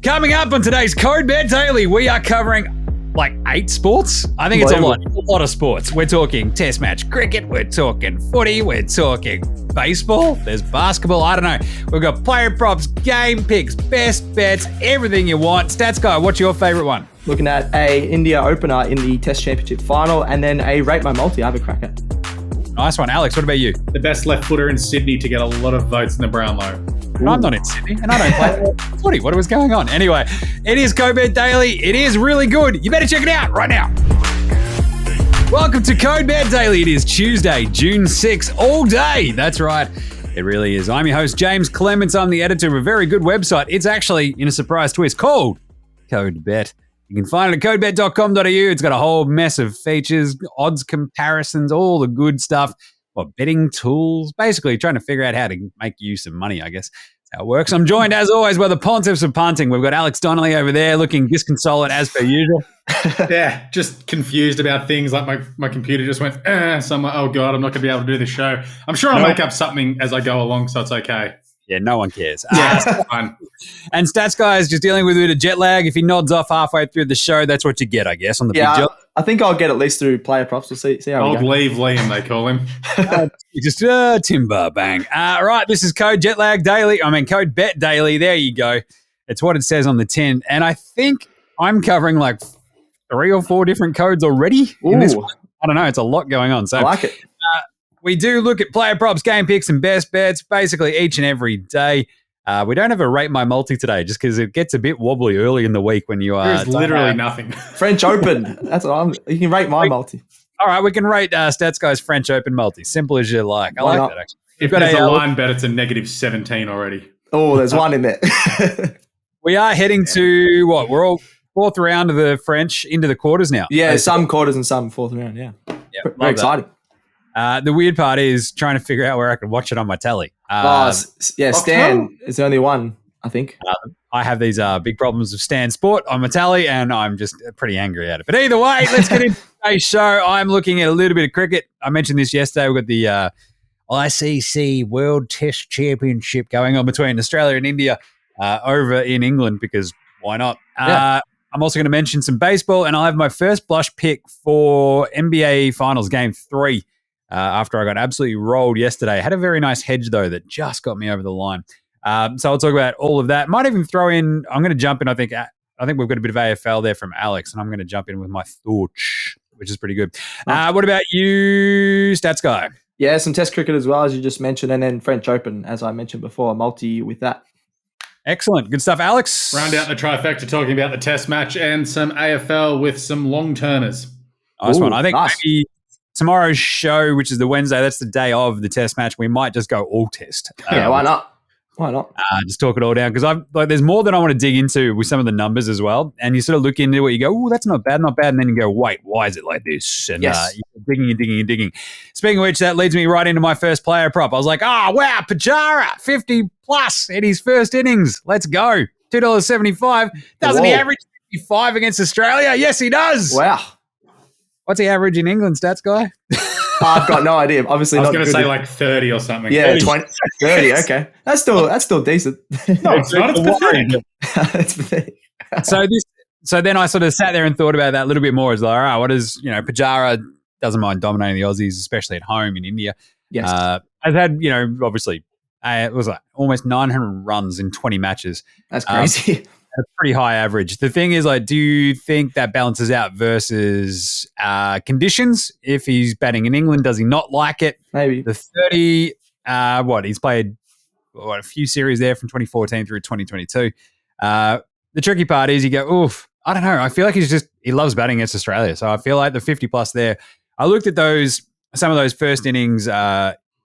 Coming up on today's Code Bet Daily, we are covering like 8 sports. I think it's a lot of sports. We're talking test match cricket, we're talking footy, we're talking baseball, there's basketball, I don't know. We've got player props, game picks, best bets, everything you want. Stats guy, what's your favourite one? Looking at a India opener in the Test Championship final and then a Rate My Multi. I have a crack at. Nice one. Alex, what about you? The best left footer in Sydney to get a lot of votes in the Brownlow. I'm not in Sydney and I don't play footy. What was going on? Anyway, it is Code Bet Daily. It is really good. You better check it out right now. Welcome to Code Bet Daily. It is Tuesday, June 6th, all day. That's right. It really is. I'm your host, Jaymz Clements. I'm the editor of a very good website. It's actually, in a surprise twist, called Code Bet. You can find it at codebet.com.au. It's got a whole mess of features, odds comparisons, all the good stuff. Betting tools, basically trying to figure out how to make you some money, I guess. That's how it works. I'm joined, as always, by the pontiffs of punting. We've got Alex Donnelly over there looking disconsolate as per usual. Yeah, just confused about things. Like my computer just went, so I'm like, oh, God, I'm not going to be able to do this show. I'm sure I'll make up something as I go along, so it's okay. Yeah, no one cares. Yeah, that's fine. And Stats Guy is just dealing with a bit of jet lag. If he nods off halfway through the show, that's what you get, I guess, on the big job. I think I'll get at least through player props. We'll see how we go. Old Leave Liam, they call him. Timber bang. Right, this is Code Bet Daily. There you go. It's what it says on the tin. And I think I'm covering like 3 or 4 different codes already in this one. I don't know. It's a lot going on. So I like it. We do look at player props, game picks, and best bets basically each and every day. We don't have a Rate My Multi today just because it gets a bit wobbly early in the week when you are. There's literally nothing. French Open. That's what you can rate my multi. All right, we can rate Stats Guy's French Open multi. Simple as you like. I like that, actually. If there's a line bet, it's a negative 17 already. Oh, there's one in there. We are heading to what? We're all 4th round of the French into the quarters now. Yeah, some quarters and some 4th round, yeah. Very exciting. The weird part is trying to figure out where I can watch it on my telly. Stan is the only one, I think. I have these big problems with Stan Sport on my telly, and I'm just pretty angry at it. But either way, let's get into today's show. I'm looking at a little bit of cricket. I mentioned this yesterday. We've got the ICC World Test Championship going on between Australia and India over in England because why not? Yeah. I'm also going to mention some baseball, and I'll have my first blush pick for NBA Finals Game 3. After I got absolutely rolled yesterday. I had a very nice hedge, though, that just got me over the line. So I'll talk about all of that. Might even throw in, I'm going to jump in, I think we've got a bit of AFL there from Alex, and I'm going to jump in with my thoughts, which is pretty good. What about you, Stats Guy? Yeah, some Test cricket as well, as you just mentioned, and then French Open, as I mentioned before, a multi with that. Excellent. Good stuff, Alex. Round out the trifecta talking about the Test match and some AFL with some long turners. Nice one. I think maybe tomorrow's show, which is the Wednesday, that's the day of the Test match. We might just go all Test. Yeah, why not? Why not? Just talk it all down because there's more that I want to dig into with some of the numbers as well. And you sort of look into it, you go, oh, that's not bad. And then you go, wait, why is it like this? And yes. You're digging. Speaking of which, that leads me right into my first player prop. I was like, wow, Pujara, 50 plus in his first innings. Let's go. $2.75. Doesn't he average 55 against Australia? Yes, he does. Wow. What's he average in England, Stats Guy? I've got no idea. Obviously, I was not going to good. say like 30 or something. Yeah, 20, 30. Okay, that's still decent. No, it's not. It's pathetic. It's pathetic. So then I sort of sat there and thought about that a little bit more. It's like, all right, what is Pujara doesn't mind dominating the Aussies, especially at home in India. Yes, I've had obviously it was like almost 900 runs in 20 matches. That's crazy. A pretty high average. The thing is, do you think that balances out versus conditions? If he's batting in England, does he not like it? Maybe. The 30, he's played a few series there from 2014 through 2022. The tricky part is you go, oof, I don't know. I feel like he loves batting against Australia. So I feel like the 50 plus there. I looked at some of those first innings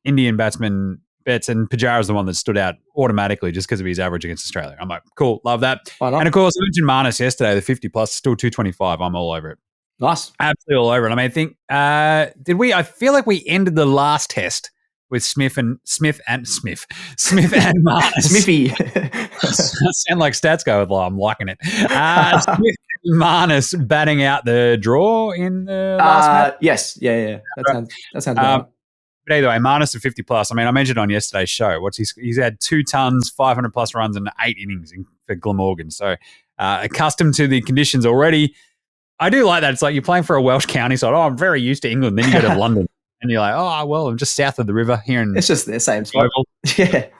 Indian batsmen bets, and Pujara's the one that stood out automatically just because of his average against Australia. I'm like, cool, love that. And of course, I mentioned Marnus yesterday, the 50 plus, still 225. I'm all over it. Nice. Absolutely all over it. I mean, I think, I feel like we ended the last test with Smith and Marnus. Smithy. Sound like Stats Go with I'm liking it. Smith and Marnus batting out the draw in the last match. Yes. Yeah. That sounds right. But either way, Marnus at 50 plus. I mean, I mentioned on yesterday's show, he's had 2 tons, 500 plus runs and 8 innings for Glamorgan. So accustomed to the conditions already. I do like that. It's like you're playing for a Welsh county side. Oh, I'm very used to England. Then you go to London and you're like, oh, well, I'm just south of the river here in. It's just the same spot. Yeah. A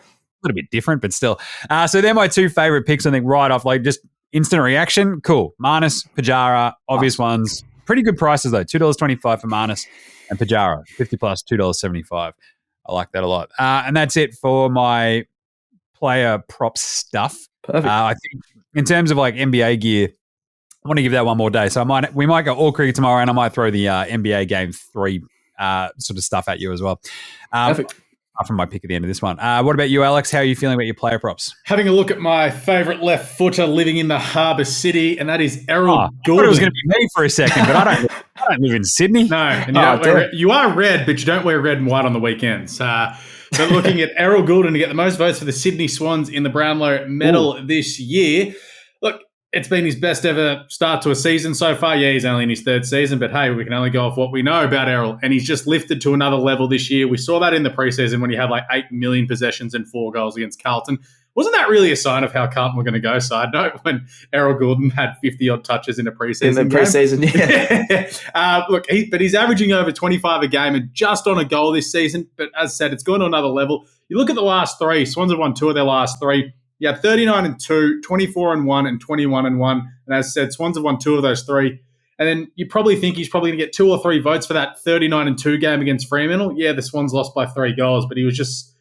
little bit different, but still. So they're my 2 favorite picks, I think, right off. Like just instant reaction. Cool. Marnus, Pajara, obvious ones. Pretty good prices, though. $2.25 for Marnus and Pajara. 50 plus, $2.75. I like that a lot. And that's it for my player prop stuff. Perfect. I think in terms of like NBA gear, I want to give that one more day. So we might go all cricket tomorrow, and I might throw the NBA Game 3 sort of stuff at you as well. Perfect. From my pick at the end of this one. What about you, Alex? How are you feeling about your player props? Having a look at my favourite left footer living in the harbour city, and that is Errol Gulden. I thought it was going to be me for a second, but I don't live in Sydney. No, and you are red, but you don't wear red and white on the weekends. But looking at Errol Gulden to get the most votes for the Sydney Swans in the Brownlow medal this year. Look, it's been his best ever start to a season so far. Yeah, he's only in his 3rd season, but hey, we can only go off what we know about Errol. And he's just lifted to another level this year. We saw that in the preseason when he had like 8 million possessions and 4 goals against Carlton. Wasn't that really a sign of how Carlton were going to go? Side note, when Errol Gulden had 50-odd touches in a preseason yeah. Look, but he's averaging over 25 a game and just on a goal this season. But as I said, it's gone to another level. You look at the last 3. Swans have won 2 of their last 3. Yeah, 39-2, 24-1, and 21-1. And as I said, Swans have won 2 of those 3. And then you probably think he's probably going to get 2 or 3 votes for that 39-2 game against Fremantle. Yeah, the Swans lost by 3 goals, but he was just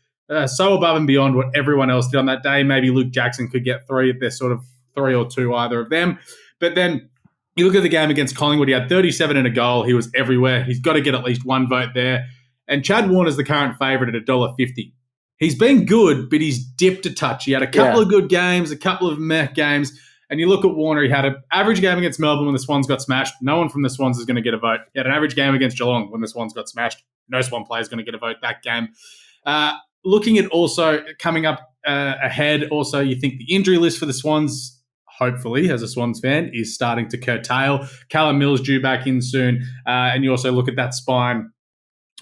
so above and beyond what everyone else did on that day. Maybe Luke Jackson could get 3 if they're sort of 3 or 2, either of them. But then you look at the game against Collingwood, he had 37 and a goal. He was everywhere. He's got to get at least 1 vote there. And Chad Warner's the current favourite at $1.50. He's been good, but he's dipped a touch. He had a couple of good games, a couple of meh games. And you look at Warner, he had an average game against Melbourne when the Swans got smashed. No one from the Swans is going to get a vote. He had an average game against Geelong when the Swans got smashed. No Swan player is going to get a vote that game. Looking at also coming up ahead, also you think the injury list for the Swans, hopefully, as a Swans fan, is starting to curtail. Callum Mills due back in soon. And you also look at that spine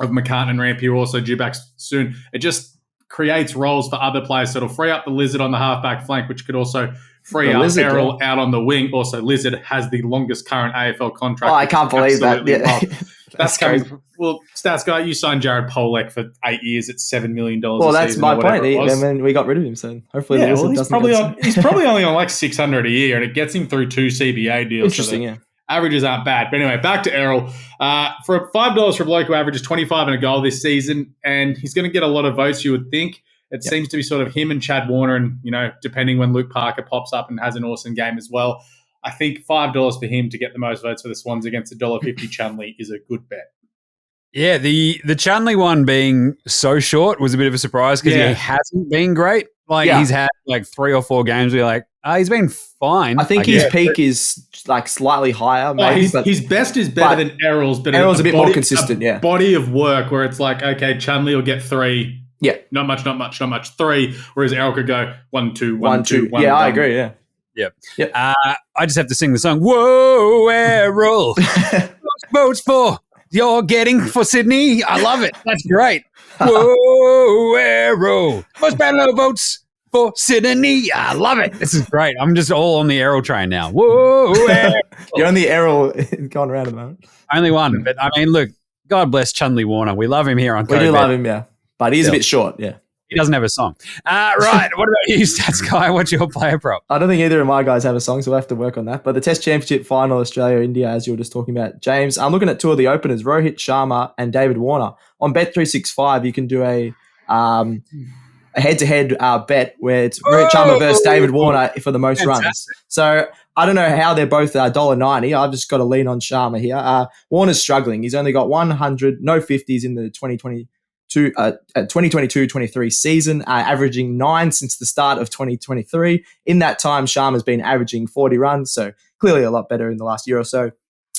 of McCartan and Rampier also due back soon. It just creates roles for other players. So it'll free up the Lizard on the halfback flank, which could also free up Errol out on the wing. Also, Lizard has the longest current AFL contract. Oh, I can't believe that. Yeah. That's crazy. Well, Stats Guy, you signed Jared Polek for 8 years at $7 million. Well, that's my point. I mean, we got rid of him, so hopefully the Lizard doesn't he's probably only on like $600 a year, and it gets him through 2 CBA deals. Interesting, yeah. Averages aren't bad. But anyway, back to Errol. For $5 for a bloke who averages 25 and a goal this season, and he's going to get a lot of votes, you would think. It seems to be sort of him and Chad Warner, and, depending when Luke Parker pops up and has an awesome game as well. I think $5 for him to get the most votes for the Swans against $1.50 Chunley is a good bet. Yeah, the Chunley one being so short was a bit of a surprise because he hasn't been great. He's had like 3 or 4 games where you're like, he's been fine. I think his peak is like slightly higher. Maybe, his best is better than Errol's, but Errol's a bit more consistent. A body of work where it's like, okay, Chunley will get 3. Yeah, not much. 3, whereas Errol could go 1, 2, 1, 2, 1. Yeah, I agree. Yeah. Yep. I just have to sing the song. Whoa, Errol, votes for you're getting for Sydney. I love it. That's great. Whoa, Errol, most Brownlow votes for Sydney. I love it. This is great. I'm just all on the Errol train now. Whoa, Errol. You're on the Errol going around at the moment. Only one, but I mean, look, God bless Chunley Warner. We love him here on We do love him, yeah. But he's a bit short, yeah. He doesn't have a song. Right. What about you, Stats Guy? What's your player prop? I don't think either of my guys have a song, so we'll have to work on that. But the Test Championship final, Australia-India, as you were just talking about, James, I'm looking at 2 of the openers, Rohit Sharma and David Warner. On Bet365, you can do a head-to-head bet where it's Rohit Sharma versus David Warner for the most runs. So I don't know how they're both $1.90. I've just got to lean on Sharma here. Warner's struggling. He's only got 100, no 50s in the 2022-23 season, averaging 9 since the start of 2023. In that time, Sharma's been averaging 40 runs, so clearly a lot better in the last year or so.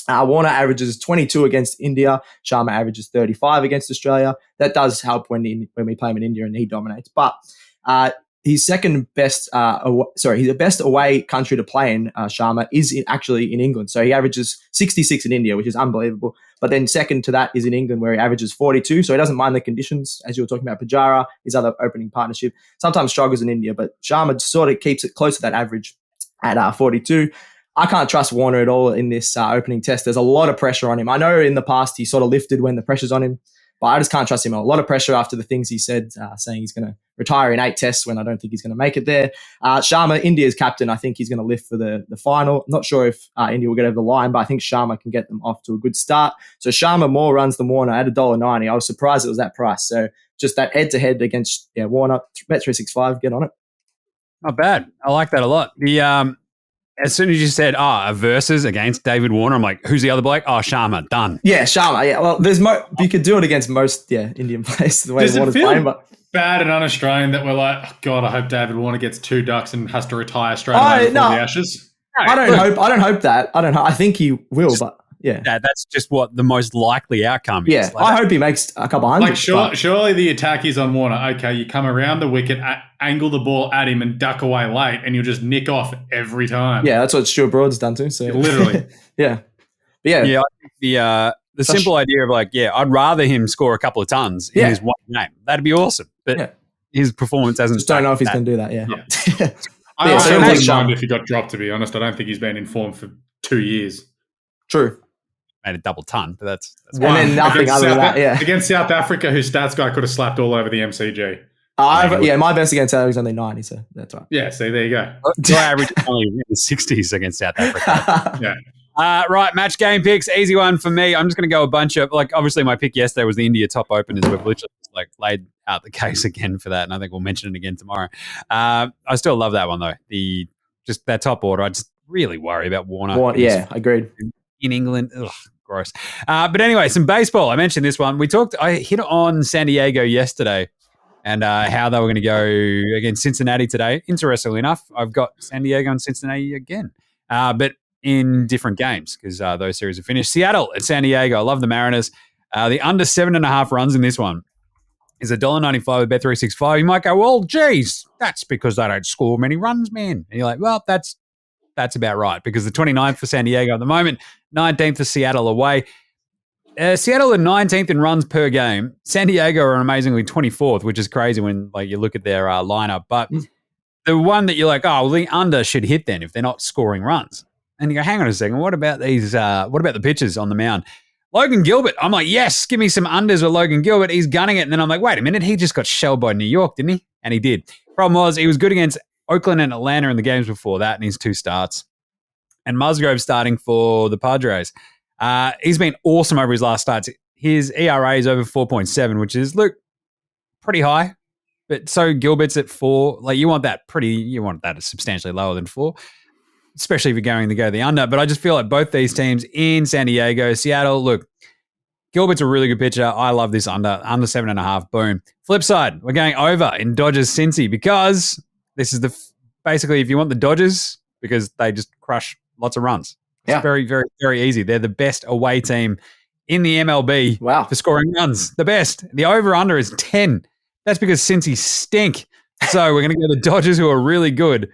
Warner averages 22 against India. Sharma averages 35 against Australia. That does help when we play him in India and he dominates. But his second best, he's the best away country to play in, Sharma, is actually in England. So he averages 66 in India, which is unbelievable. But then second to that is in England, where he averages 42. So he doesn't mind the conditions, as you were talking about. Pujara, his other opening partnership, sometimes struggles in India, but Sharma sort of keeps it close to that average at 42. I can't trust Warner at all in this opening test. There's a lot of pressure on him. I know in the past he sort of lifted when the pressure's on him, but I just can't trust him. A lot of pressure after the things he said, saying he's going to retire in 8 tests when I don't think he's going to make it there. Sharma, India's captain, I think he's going to lift for the final. I'm not sure if India will get over the line, but I think Sharma can get them off to a good start. So Sharma more runs than Warner at $1.90. I was surprised it was that price. So just that head-to-head against Warner, Bet365, get on it. Not bad. I like that a lot. As soon as you said, a versus against David Warner, I'm like, who's the other bloke? Oh, Sharma, done. Yeah, Sharma. Yeah, well, you could do it against most Indian players the way Does Warner's it feel playing, but bad and un-Australian that we're like, oh, God, I hope David Warner gets 2 ducks and has to retire straight away before the Ashes? I don't hope that. I think he will, but yeah. That's just what the most likely outcome is. Yeah, I hope he makes a couple hundred. Surely the attack is on Warner. Okay, you come around the wicket, angle the ball at him and duck away late, and you'll just nick off every time. Yeah, that's what Stuart Broad's done too. So literally. Yeah. I think the simple idea of I'd rather him score a couple of tons in his one game. That'd be awesome. But his performance hasn't. Just don't know if he's going to do that. Yeah. I wouldn't mind if he got dropped, to be honest. I don't think he's been in form for 2 years. True. Made a double ton, but that's and then nothing other than that. Yeah. Against South Africa, whose stats guy could have slapped all over the MCG. My best against South Africa is only 90, so that's right. Yeah, see, there you go. My average is only in the 60s against South Africa. Yeah. Right, match game picks. Easy one for me. I'm just going to go a bunch of, obviously my pick yesterday was the India top openers. We've literally just, laid out the case again for that, and I think we'll mention it again tomorrow. I still love that one, though. Just that top order, I just really worry about Warner. Yeah, agreed. In England, ugh, gross. But anyway, some baseball. I mentioned this one. I hit on San Diego yesterday and how they were going to go against Cincinnati today. Interestingly enough, I've got San Diego and Cincinnati again, but in different games because those series are finished. Seattle and San Diego. I love the Mariners. The under 7.5 runs in this one is $1.95 with Bet365. You might go, well, geez, that's because they don't score many runs, man. And you're like, well, that's about right because the 29th for San Diego at the moment, 19th for Seattle away. Seattle are 19th in runs per game. San Diego are amazingly 24th, which is crazy when you look at their lineup. But the one that you're like, the under should hit then if they're not scoring runs. And you go, hang on a second, what about these? What about the pitchers on the mound? Logan Gilbert. I'm like, yes, give me some unders with Logan Gilbert. He's gunning it. And then I'm like, wait a minute, he just got shelled by New York, didn't he? And he did. Problem was, he was good against Oakland and Atlanta in the games before that in his 2 starts. And Musgrove starting for the Padres. He's been awesome over his last starts. His ERA is over 4.7, which is, pretty high. But so Gilbert's at 4. You want that substantially lower than 4, especially if you're going to go the under. But I just feel like both these teams in San Diego, Seattle, Gilbert's a really good pitcher. I love this under 7.5. Boom. Flip side, we're going over in Dodgers Cincy because this is basically if you want the Dodgers because they just crush lots of runs. It's very, very, very easy. They're the best away team in the MLB for scoring runs. The best. The over-under is 10. That's because Cincy stink. So we're going to go the Dodgers, who are really good.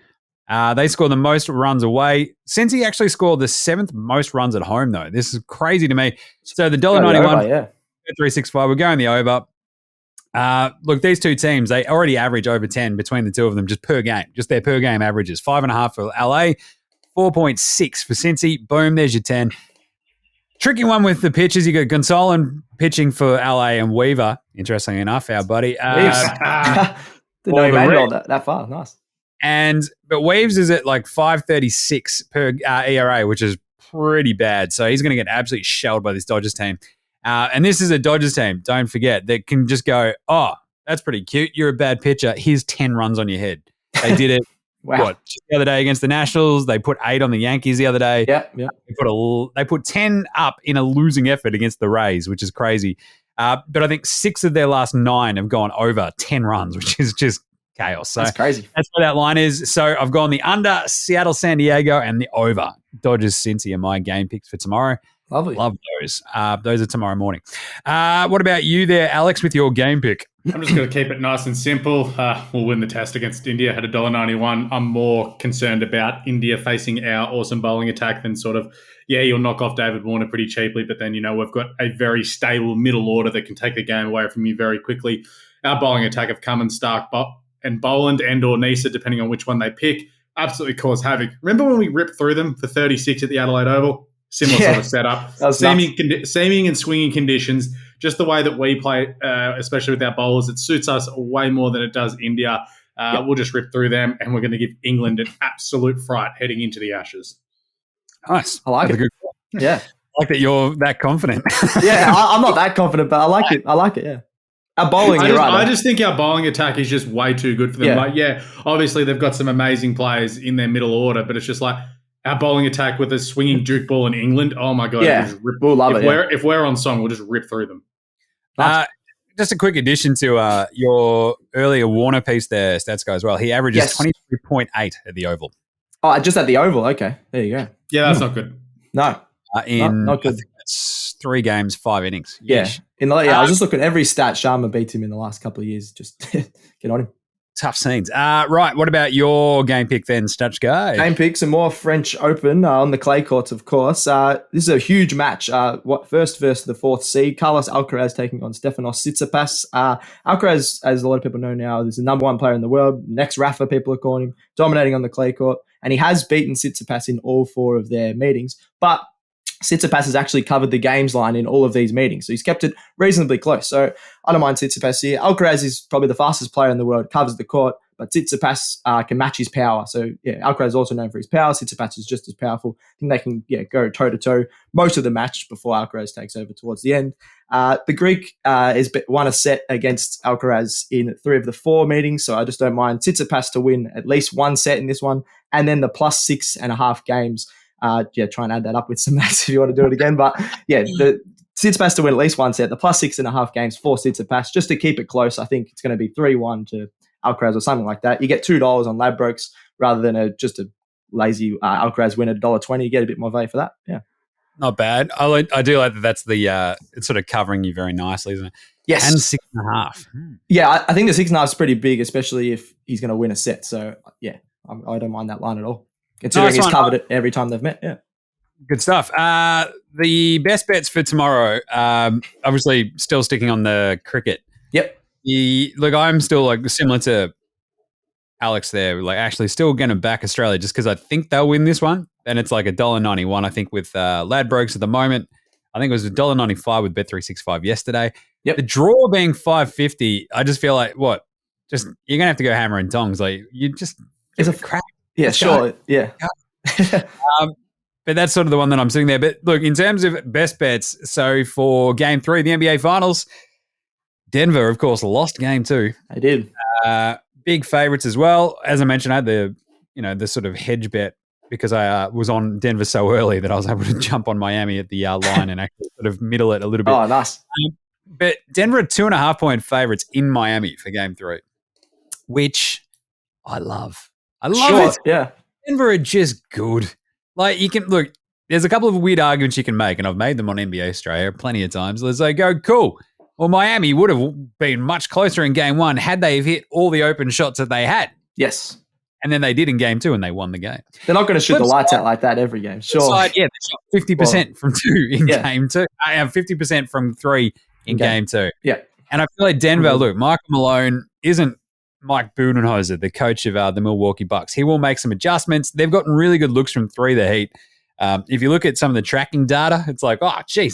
They score the most runs away. Cincy actually scored the 7th most runs at home, though. This is crazy to me. So the $1.91, 365, we're going the over. These two teams, they already average over 10 between the two of them just per game, just their per game averages. 5.5 for LA, 4.6 for Cincy. Boom, there's your 10. Tricky one with the pitchers. You got Gonsolin pitching for LA and Weaver, interestingly enough, our buddy. Didn't know he made it all that far. Nice. But Weaves is at 5.36 per ERA, which is pretty bad. So he's going to get absolutely shelled by this Dodgers team. And this is a Dodgers team, don't forget, that can just go, oh, that's pretty cute. You're a bad pitcher. Here's 10 runs on your head. They did it just the other day against the Nationals. They put 8 on the Yankees the other day. Yeah. They put 10 up in a losing effort against the Rays, which is crazy. But I think 6 of their last 9 have gone over 10 runs, which is just chaos. So that's crazy. That's where that line is. So I've gone the under, Seattle, San Diego, and the over. Dodgers, Cincy are my game picks for tomorrow. Lovely. Love those. Those are tomorrow morning. What about you there, Alex, with your game pick? I'm just going to keep it nice and simple. We'll win the test against India at $1.91. I'm more concerned about India facing our awesome bowling attack than sort of, you'll knock off David Warner pretty cheaply, but then, we've got a very stable middle order that can take the game away from you very quickly. Our bowling attack of Cummins, Stark, and Boland and or Nisa, depending on which one they pick, absolutely cause havoc. Remember when we ripped through them for 36 at the Adelaide Oval? Similar sort of setup. Seaming and swinging conditions, just the way that we play, especially with our bowlers, it suits us way more than it does India. We'll just rip through them, and we're going to give England an absolute fright heading into the Ashes. Nice. I like it. Yeah. I like that you're that confident. I'm not that confident, but I like it, yeah. Our bowling, I just think our bowling attack is just way too good for them. Obviously they've got some amazing players in their middle order, but it's just like our bowling attack with a swinging Duke ball in England. Oh my God. Yeah, we'll love it. If we're on song, we'll just rip through them. Just a quick addition to your earlier Warner piece there, Stats Guy, as well. He averages 23.8 at the Oval. Oh, just at the Oval. Okay. There you go. Yeah, that's not good. No. Not good. I think that's 3 games, 5 innings. Yeah. I was just looking at every stat. Sharma beats him in the last couple of years. Just get on him. Tough scenes. Right. What about your game pick then, Stats Guy? Game pick, some more French Open on the clay courts, of course. This is a huge match. First versus the 4th seed. Carlos Alcaraz taking on Stefanos Tsitsipas. Alcaraz, as a lot of people know now, is the number 1 player in the world. Next Rafa, people are calling him, dominating on the clay court. And he has beaten Tsitsipas in all 4 of their meetings. But Tsitsipas has actually covered the games line in all of these meetings. So he's kept it reasonably close. So I don't mind Tsitsipas here. Alcaraz is probably the fastest player in the world, covers the court, but Tsitsipas can match his power. So, Alcaraz is also known for his power. Tsitsipas is just as powerful. I think they can go toe-to-toe most of the match before Alcaraz takes over towards the end. The Greek has won a set against Alcaraz in 3 of the 4 meetings, so I just don't mind Tsitsipas to win at least 1 set in this one, and then the plus 6.5 games. Try and add that up with some maths if you want to do it again. But the Tsitsipas to win at least 1 set, the plus 6.5 games for Tsitsipas, just to keep it close. I think it's going to be 3-1 to Alcaraz or something like that. You get $2 on Ladbrokes rather than just a lazy Alcaraz win at $1.20. You get a bit more value for that. Yeah. Not bad. I do like that. That's the it's sort of covering you very nicely, isn't it? Yes. And 6.5. Yeah, I think the 6.5 is pretty big, especially if he's going to win a set. So I don't mind that line at all. Considering he's covered it every time they've met, yeah. Good stuff. The best bets for tomorrow, obviously still sticking on the cricket. Yep. I'm still similar to Alex there, actually still going to back Australia just because I think they'll win this one. And it's $1.91, I think, with Ladbrokes at the moment. I think it was $1.95 with Bet365 yesterday. Yep. The draw being $5.50, I just feel like, you're going to have to go hammer and tongs. It's a crap. Yeah, sure. Yeah. But that's sort of the one that I'm sitting there. But look, in terms of best bets, so for Game 3 of the NBA Finals, Denver, of course, lost Game 2. They did. Big favourites as well. As I mentioned, I had the sort of hedge bet because I was on Denver so early that I was able to jump on Miami at the line and actually sort of middle it a little bit. Oh, nice. But Denver are 2.5-point favourites in Miami for Game 3, which I love. I love it. Yeah. Denver are just good. There's a couple of weird arguments you can make, and I've made them on NBA Australia plenty of times. Cool. Well, Miami would have been much closer in Game 1 had they hit all the open shots that they had. Yes. And then they did in Game 2 and they won the game. They're not going to shoot the lights out like that every game. Sure. They shot 50% from 2 in Game 2. I have 50% from 3 in Game 2. Yeah. And I feel like Denver, Michael Malone isn't Mike Budenholzer, the coach of the Milwaukee Bucks. He will make some adjustments. They've gotten really good looks from 3 the Heat. If you look at some of the tracking data, it's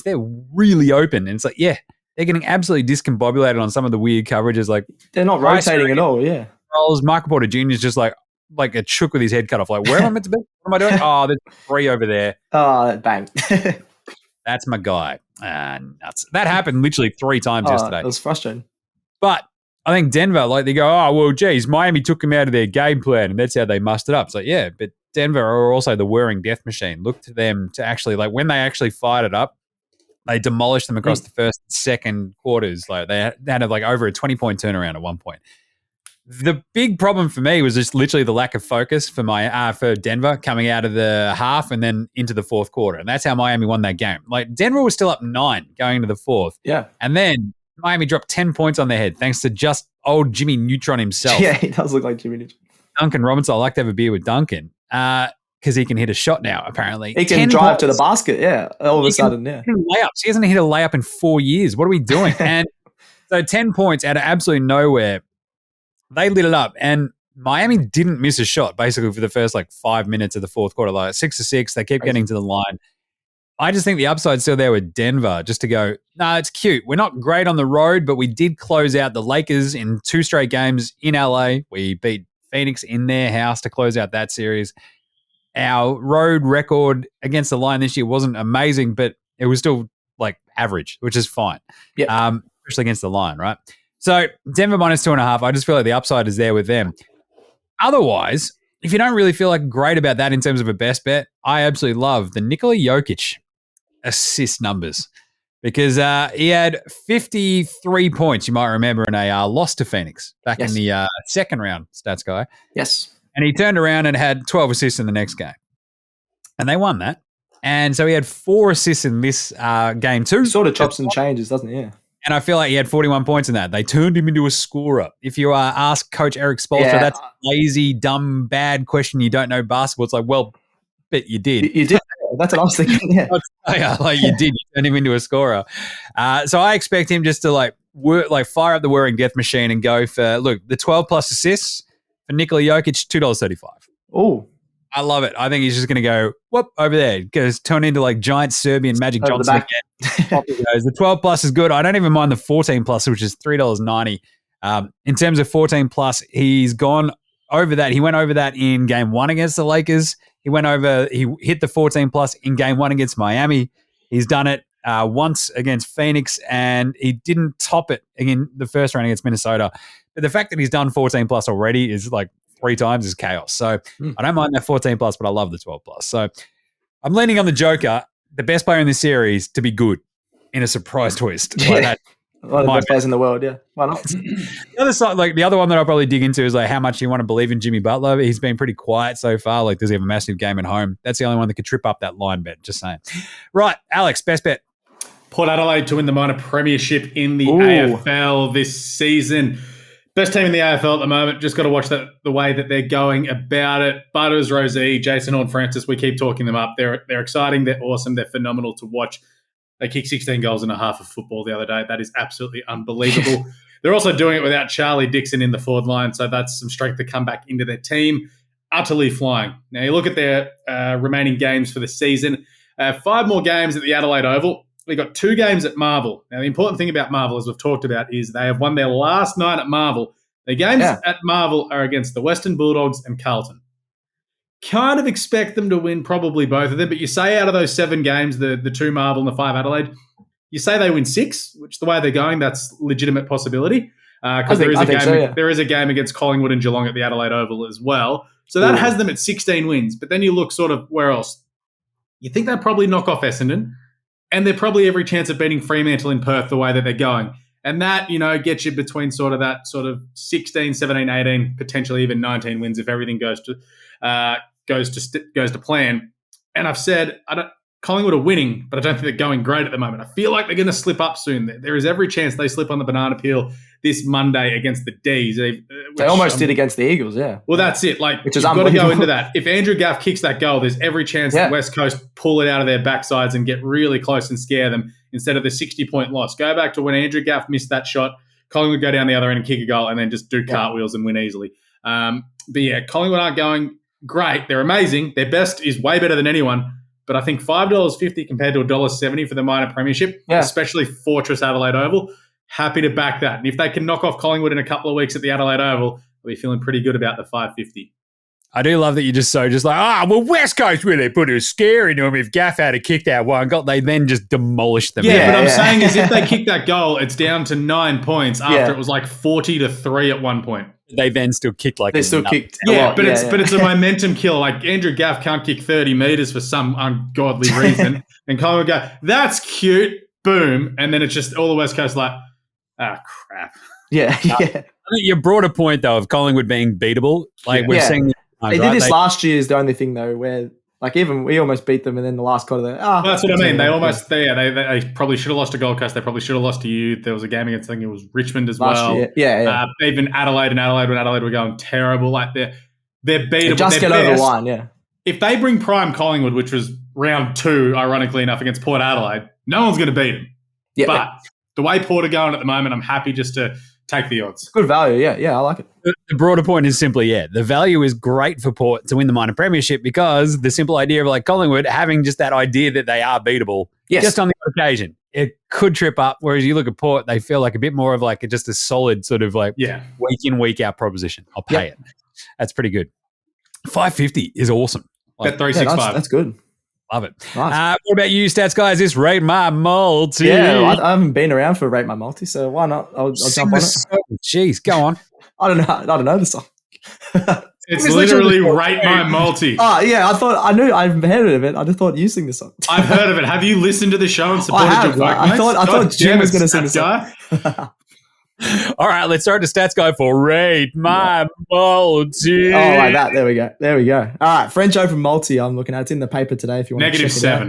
they're really open. And it's they're getting absolutely discombobulated on some of the weird coverages. They're not rotating at all, yeah. Rolls. Michael Porter Jr. is just like a chook with his head cut off. Where am I meant to be? What am I doing? Oh, there's 3 over there. Oh, bang. That's my guy. Nuts. That happened literally 3 times yesterday. It was frustrating. But I think Denver, they go, Miami took them out of their game plan, and that's how they mustered up. It's but Denver are also the whirring death machine. Look to them to actually, when they actually fired it up, they demolished them across the first and second quarters. They had over a 20-point turnaround at one point. The big problem for me was just literally the lack of focus for Denver coming out of the half and then into the fourth quarter. And that's how Miami won that game. Denver was still up 9 going into the fourth. Yeah. And then Miami dropped 10 points on their head thanks to just old Jimmy Neutron himself. Yeah, he does look like Jimmy Neutron. Duncan Robinson. I like to have a beer with Duncan because he can hit a shot now, apparently. He can drive to the basket, all of a sudden, Layups. He hasn't hit a layup in 4 years. What are we doing? And so 10 points out of absolutely nowhere. They lit it up. And Miami didn't miss a shot, basically, for the first 5 minutes of the fourth quarter. 6-6. They keep getting to the line. I just think the upside's still there with Denver just to go, no, it's cute. We're not great on the road, but we did close out the Lakers in 2 straight games in LA. We beat Phoenix in their house to close out that series. Our road record against the line this year wasn't amazing, but it was still average, which is fine. Yeah. Especially against the line, right? So Denver -2.5. I just feel like the upside is there with them. Otherwise, if you don't really feel great about that in terms of a best bet, I absolutely love the Nikola Jokic assist numbers because he had 53 points, you might remember, in a loss to Phoenix back in the second round, stats guy. Yes. And he turned around and had 12 assists in the next game. And they won that. And so he had 4 assists in this game too. Sort of chops and changes, doesn't he? Yeah. And I feel like he had 41 points in that. They turned him into a scorer. If you ask Coach Eric Spoelstra, that's a lazy, dumb, bad question. You don't know basketball. It's well, but you did. You did. That's what I was thinking. Yeah. You did. You turned him into a scorer. So I expect him just to fire up the whirring death machine and go for the 12 plus assists for Nikola Jokic, $2.35. Oh, I love it. I think he's just going to go whoop over there, turn into giant Serbian Magic over Johnson again. The 12 plus is good. I don't even mind the 14 plus, which is $3.90. In terms of 14 plus, he's gone over that. He went over that in game 1 against the Lakers. He hit the 14 plus in game 1 against Miami. He's done it once against Phoenix, and he didn't top it in the first round against Minnesota. But the fact that he's done 14 plus already is 3 times is chaos. So I don't mind that 14 plus, but I love the 12 plus. So I'm leaning on the Joker, the best player in this series, to be good in a surprise twist. One of the best players in the world, yeah. Why not? The other side, the other one that I'll probably dig into is how much you want to believe in Jimmy Butler. He's been pretty quiet so far. Does he have a massive game at home? That's the only one that could trip up that line bet. Just saying. Right, Alex, best bet. Port Adelaide to win the minor premiership in the AFL this season. Best team in the AFL at the moment. Just got to watch the way that they're going about it. Butters, Rosie, Jason Horne-Francis, we keep talking them up. They're exciting. They're awesome. They're phenomenal to watch. They kicked 16 goals in a half of football the other day. That is absolutely unbelievable. They're also doing it without Charlie Dixon in the forward line, so that's some strength to come back into their team. Utterly flying. Now, you look at their remaining games for the season. 5 more games at the Adelaide Oval. We've got 2 games at Marvel. Now, the important thing about Marvel, as we've talked about, is they have won their last 9 at Marvel. Their games at Marvel are against the Western Bulldogs and Carlton. Kind of expect them to win probably both of them, but you say out of those 7 games, the 2 Marvel and the 5 Adelaide, you say they win 6, which the way they're going, that's legitimate possibility. Because there is a game against Collingwood and Geelong at the Adelaide Oval as well. So that has them at 16 wins. But then you look sort of where else? You think they'll probably knock off Essendon, and they're probably every chance of beating Fremantle in Perth the way that they're going. And that, gets you between sort of that sort of 16, 17, 18, potentially even 19 wins if everything goes to plan. And I've said Collingwood are winning, but I don't think they're going great at the moment. I feel like they're going to slip up soon. There is every chance they slip on the banana peel this Monday against the D's. They almost did against the Eagles, yeah. Well, that's it. Which is you've got to go into that. If Andrew Gaff kicks that goal, there's every chance the West Coast pull it out of their backsides and get really close and scare them instead of the 60-point loss. Go back to when Andrew Gaff missed that shot. Collingwood go down the other end and kick a goal and then just do cartwheels and win easily. But yeah, Collingwood aren't going great. They're amazing. Their best is way better than anyone. But I think $5.50 compared to $1.70 for the minor premiership, especially Fortress Adelaide Oval, happy to back that. And if they can knock off Collingwood in a couple of weeks at the Adelaide Oval, I'll be feeling pretty good about the $5.50. I do love that you're just West Coast really put a scare into them if Gaff had to kick that one goal. They then just demolished them. Yeah, but I'm saying is if they kick that goal, it's down to 9 points after it was 40-3 at one point. They then still kicked they still kicked. But it's a momentum kill. Andrew Gaff can't kick 30 meters for some ungodly reason, and Collingwood go, "That's cute," boom, and then it's just all the West Coast crap. Yeah. I think you brought a point though of Collingwood being beatable. We're seeing they did this last year is the only thing though where Like even we almost beat them, and then the last quarter, that's what I mean. They probably should have lost to Gold Coast. They probably should have lost to you. There was a game against, I think it was Richmond as well. Year. Yeah. Even Adelaide when Adelaide were going terrible. Like they're beatable. Just get over one, yeah. If they bring prime Collingwood, which was round 2, ironically enough, against Port Adelaide, no one's going to beat them. Yeah, but the way Port are going at the moment, I'm happy just to take the odds. Good value, yeah, I like it. The broader point is simply, the value is great for Port to win the minor premiership because the simple idea of like Collingwood having just that idea that they are beatable, just on the occasion, it could trip up. Whereas you look at Port, they feel like a bit more of like just a solid sort of like week in, week out proposition. I'll pay it. That's pretty good. 550 is awesome. Bet 365. That's good. Love it. Nice. What about you, stats guys? This Rate My Multi. Yeah, I haven't been around for Rate My Multi, so why not? I'll jump on it. Jeez, go on. I don't know the song. It's literally Rate My Multi. Oh yeah, I've heard of it. I just thought you sing the song. I've heard of it. Have you listened to the show and supported your workmates? I thought Jim was going to sing the song. All right, let's start the stats guy for Rate My Multi. Oh, like that. There we go. All right, French Open Multi. I'm looking at. It's in the paper today. If you want to check it out.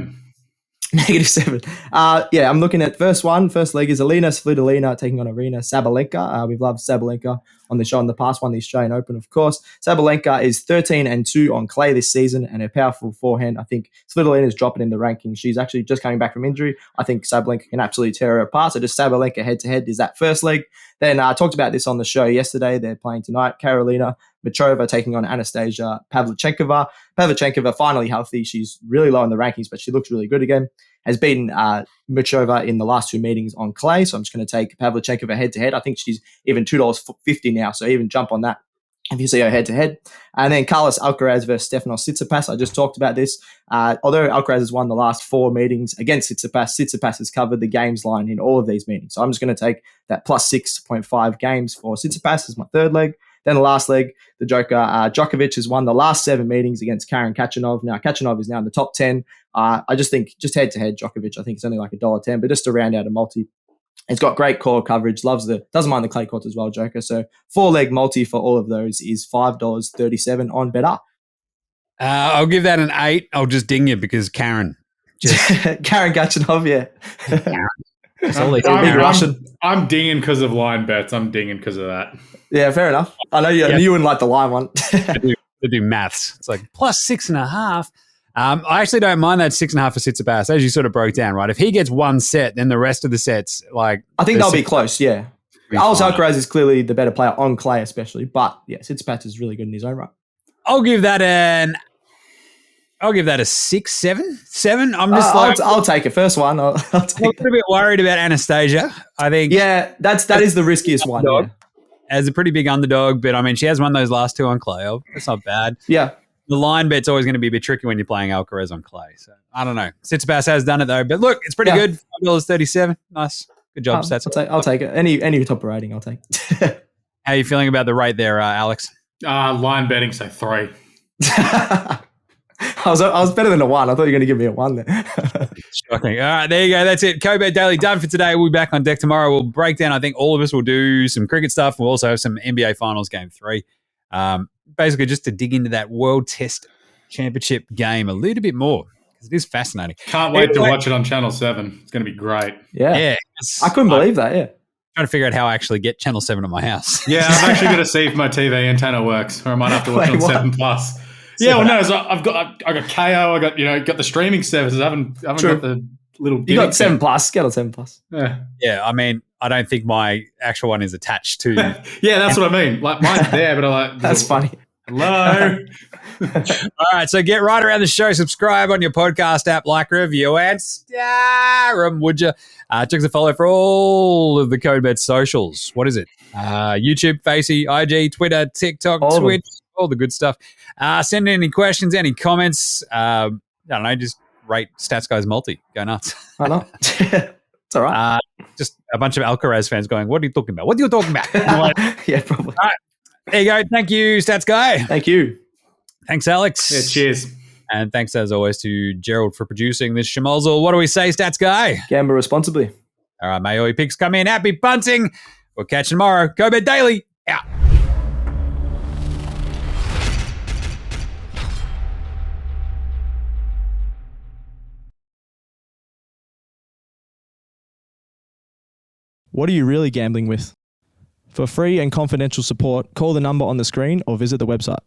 -7. I'm looking at first leg is Alina Svitolina taking on Arina Sabalenka. We've loved Sabalenka on the show in the past, won the Australian Open, of course. Sabalenka is 13-2 on clay this season and a powerful forehand. I think Svitolina is dropping in the rankings. She's actually just coming back from injury. I think Sabalenka can absolutely tear her apart. So just Sabalenka head-to-head is that first leg. Then I talked about this on the show yesterday. They're playing tonight. Karolina Mitrova taking on Anastasia Pavlyuchenkova. Pavlyuchenkova finally healthy. She's really low in the rankings, but she looks really good again. Has beaten Mitrova in the last 2 meetings on clay. So I'm just going to take Pavlyuchenkova head-to-head. I think she's even $2.50 now. So even jump on that if you see her head-to-head. And then Carlos Alcaraz versus Stefanos Tsitsipas. I just talked about this. Although Alcaraz has won the last 4 meetings against Tsitsipas, Tsitsipas has covered the games line in all of these meetings. So I'm just going to take that plus 6.5 games for Tsitsipas as my third leg. Then the last leg, the Joker, Djokovic has won the last 7 meetings against Karen Khachanov. Now, Khachanov is now in the top 10. I just think, just head-to-head, Djokovic, I think it's only like $1.10, but just to round out a multi. It's got great core coverage, doesn't mind the clay courts as well, Joker. So 4-leg multi for all of those is $5.37 on BetUp. I'll give that an 8. I'll just ding you because Karen. Karen Khachanov, I'm dinging because of line bets. I'm dinging because of that. Yeah, fair enough. I know you wouldn't like the line one. They do maths. It's like plus 6.5. I actually don't mind that 6.5 for Tsitsipas, as you sort of broke down, right? If he gets one set, then the rest of the sets, like I think they'll be close. Yeah, Carlos Alcaraz is clearly the better player on clay, especially. But yeah, Tsitsipas is really good in his own right. I'll give that a 6, 7. I'm just I'll take it. First one. I'll take it. I'm a bit worried about Anastasia. I think. Yeah, that is the riskiest one. Yeah. As a pretty big underdog, but I mean, she has won those last 2 on clay. That's not bad. Yeah. The line bet's always going to be a bit tricky when you're playing Alcaraz on clay. So I don't know. Tsitsipas has done it though. But look, it's pretty good. $5.37. Nice. Good job, Stats. I'll take it. Any top rating, I'll take. How are you feeling about the rate there, Alex? Line betting, so 3. I was better than a 1. I thought you were going to give me a 1 there. Shocking. All right, there you go. That's it. Co-Bet Daily done for today. We'll be back on deck tomorrow. We'll break down, I think all of us will do some cricket stuff. We'll also have some NBA Finals Game 3. Basically, just to dig into that World Test Championship game a little bit more, because it is fascinating. Can't wait to watch it on Channel 7. It's going to be great. Yeah. I couldn't believe that, yeah. Trying to figure out how I actually get Channel 7 at my house. Yeah, I'm actually going to see if my TV antenna works, or I might have to watch it on 7 Plus. Yeah, well, no. So I got KO. I got the streaming services. I haven't got the little. You got 7 Plus. Get on 7 Plus. Yeah. I mean, I don't think my actual one is attached to. Yeah, that's what I mean. Like mine's there, but I like. That's funny. Hello. All right, so get right around the show. Subscribe on your podcast app, like, review, and star 'em, would you? Check us a follow for all of the CodeBet socials. What is it? YouTube, Facey, IG, Twitter, TikTok, Twitch, all the good stuff. Send in any questions, any comments. I don't know, just rate Stats Guys Multi. Go nuts. I know. It's all right. Just a bunch of Alcaraz fans going, what are you talking about? What are you talking about? Yeah, probably. All right. There you go. Thank you, Stats Guy. Thank you. Thanks, Alex. Yeah, cheers. And thanks, as always, to Gerald for producing this schmozzle. What do we say, Stats Guy? Gamble responsibly. All right, may all your picks come in. Happy punting. We'll catch you tomorrow. Go Bet Daily. Out. What are you really gambling with? For free and confidential support, call the number on the screen or visit the website.